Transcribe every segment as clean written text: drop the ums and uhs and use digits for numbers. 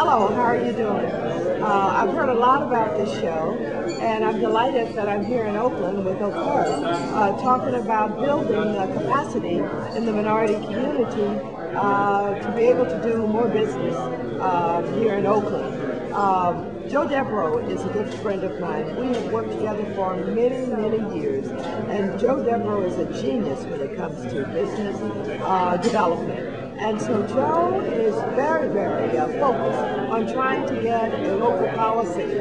Hello, how are you doing? I've heard a lot about this show, and I'm delighted that I'm here in Oakland with Okura, talking about building capacity in the minority community to be able to do more business here in Oakland. Joe Devereaux is a good friend of mine. We have worked together for many, many years, and Joe Devereaux is a genius when it comes to business development. And so Joe is very, very focused on trying to get a local policy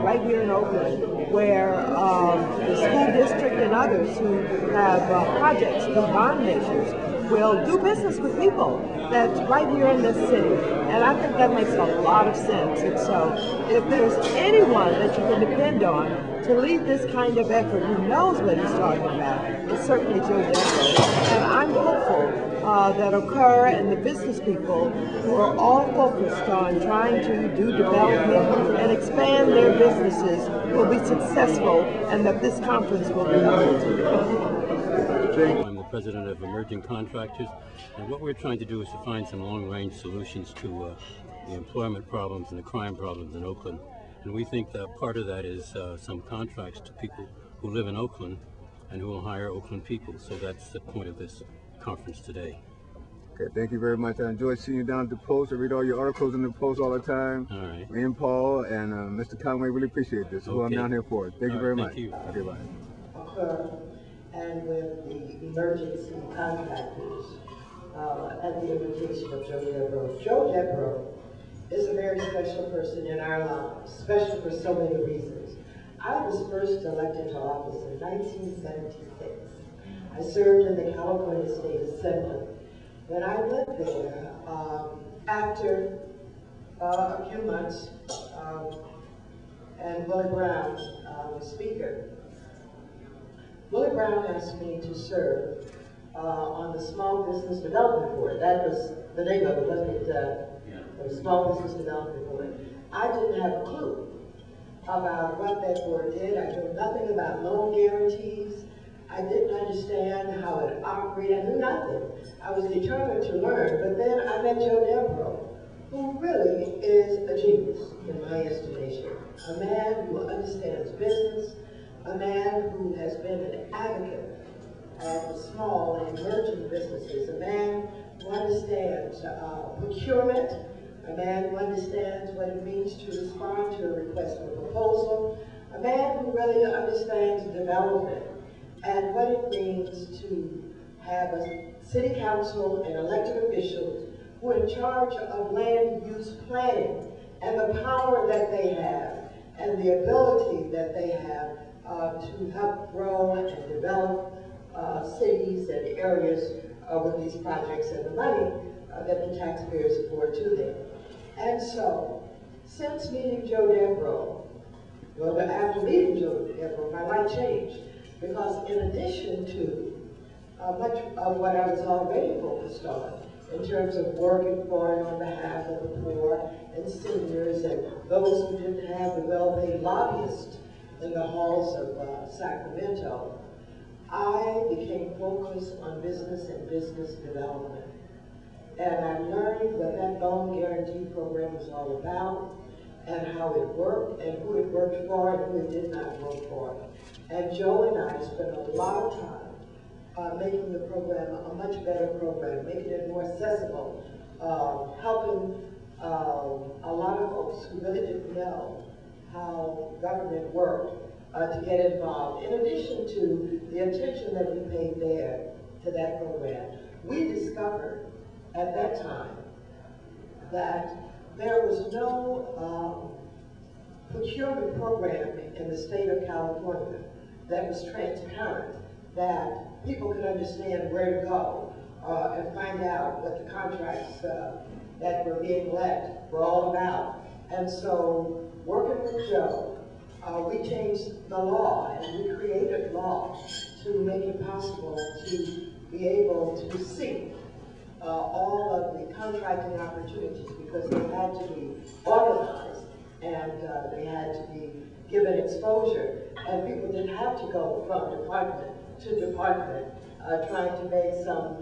right here in Oakland where the school district and others who have projects through bond measures will do business with people that's right here in this city. And I think that makes a lot of sense. And so if there's anyone that you can depend on to lead this kind of effort who knows what he's talking about, it's certainly Joe Devereaux. And I'm hopeful that Okura and the business people who are all focused on trying to do development and expand their businesses will be successful, and that this conference will be helpful. I'm the president of Emerging Contractors, and what we're trying to do is to find some long-range solutions to the employment problems and the crime problems in Oakland. And we think that part of that is some contracts to people who live in Oakland and who will hire Oakland people. So that's the point of this conference today. Okay, thank you very much. I enjoy seeing you down at the Post. I read all your articles in the Post all the time. All right. Me and Paul and Mr. Conway really appreciate this. Who I'm down here for. Thank you very much. Thank you. Okay, bye. And with the emergency contractors at the invitation of Joe Devereaux. Joe Devereaux is a very special person in our lives, special for so many reasons. I was first elected to office in 1976. I served in the California State Assembly. When I went there, after a few months, and Willie Brown was Speaker, Willie Brown asked me to serve on the Small Business Development Board. That was the name of it, wasn't it? The Small Business Development Board. I didn't have a clue about what that board did. I knew nothing about loan guarantees. I didn't understand how it operated. I knew nothing. I was determined to learn, but then I met Joe Devereaux, who really is a genius in my estimation. A man who understands business, a man who has been an advocate of small and emerging businesses, a man who understands procurement, a man who understands what it means to respond to a request for proposal, a man who really understands development and what it means to have a city council and elected officials who are in charge of land use planning and the power that they have and the ability that they have to help grow and develop cities and areas with these projects and the money that the taxpayers afford to them. And so, since meeting Joe Devereaux, well, after meeting Joe Devereaux, my life changed. Because in addition to much of what I was already focused on, in terms of working for and on behalf of the poor and seniors and those who didn't have the well-paid lobbyists in the halls of Sacramento, I became focused on business and business development. And I learned what that loan guarantee program was all about, and how it worked, and who it worked for, and who it did not work for. And Joe and I spent a lot of time making the program a much better program, making it more accessible, helping a lot of folks who really didn't know how government worked to get involved. In addition to the attention that we paid there to that program, we discovered at that time that there was no procurement program in the state of California that was transparent, that people could understand where to go and find out what the contracts that were being let were all about. And so, working with Joe, we changed the law and we created law to make it possible to be able to see all of the contracting opportunities, because they had to be organized and they had to be given exposure, and people didn't have to go from department to department trying to make some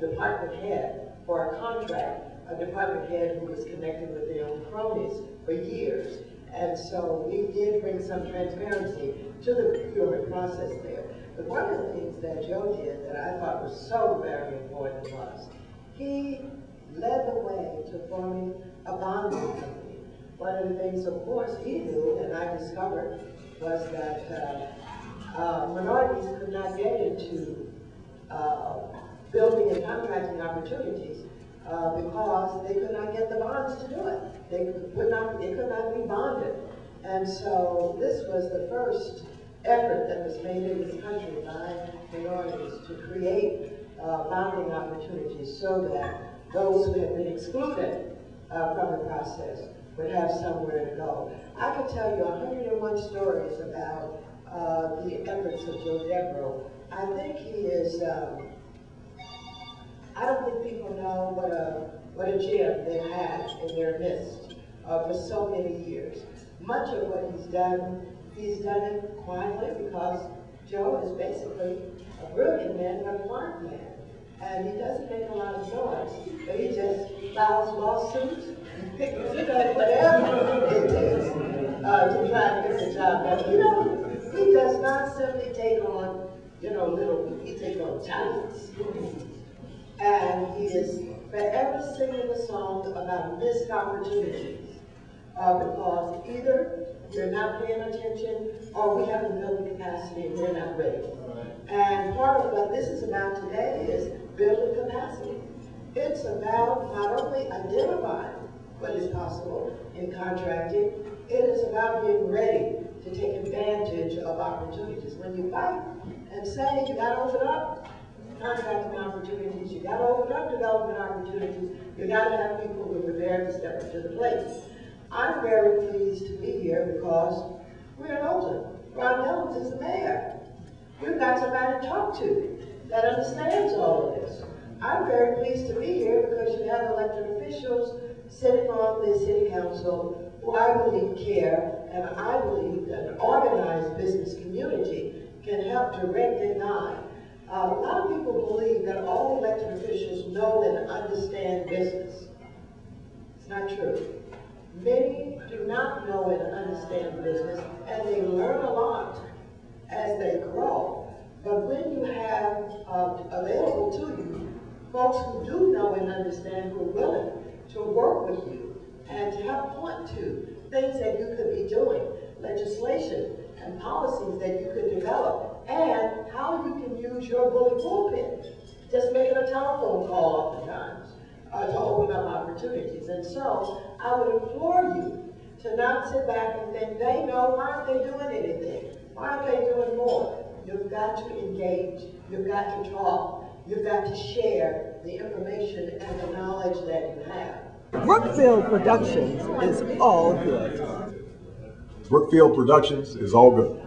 department head for a contract a department head who was connected with their own cronies for years. And so we did bring some transparency to the procurement process there. But one of the things that Joe did that I thought was so very important was he led the way to forming a bonding company. One of the things, of course, he knew, and I discovered, was that minorities could not get into building and contracting opportunities because they could not get the bonds to do it. They could not be bonded. And so this was the first effort that was made in this country by minorities to create bonding opportunities so that those who had been excluded from the process would have somewhere to go. I could tell you 101 stories about the efforts of Joe Devereaux. I think he is, I don't think people know what a gem they've had in their midst for so many years. Much of what he's done it quietly because Joe is basically a brilliant man and a smart man. And he doesn't make a lot of noise, but he just files lawsuits, whatever it is, to try to get the job done. He does not simply take on, he takes on giants. And he is forever singing a song about missed opportunities because either we're not paying attention or we haven't built the capacity and we're not ready. And part of what this is about today is building capacity. It's about not only identifying what is possible in contracting, it is about being ready to take advantage of opportunities. When you fight and say you got to open up contracting opportunities, you got to open up development opportunities, you got to have people who are prepared to step up to the plate. I'm very pleased to be here because we're in Oakland. Ron Dellums is the mayor. We've got somebody to talk to that understands all of this. I'm very pleased to be here because you have elected officials sitting on the city council who I believe care, and I believe that an organized business community can help direct and guide. A lot of people believe that all elected officials know and understand business. It's not true. Many do not know and understand business, and they learn a lot as they grow. But when you have available to you folks who do know and understand, who are willing to work with you and to help point to things that you could be doing, legislation and policies that you could develop, and how you can use your bully pulpit, just making a telephone call oftentimes to open up opportunities. And so I would implore you to not sit back and think, they know, why aren't they doing anything? Why aren't they doing more? You've got to engage, you've got to talk, you've got to share the information and the knowledge that you have. Brookfield Productions is all good. Brookfield Productions is all good.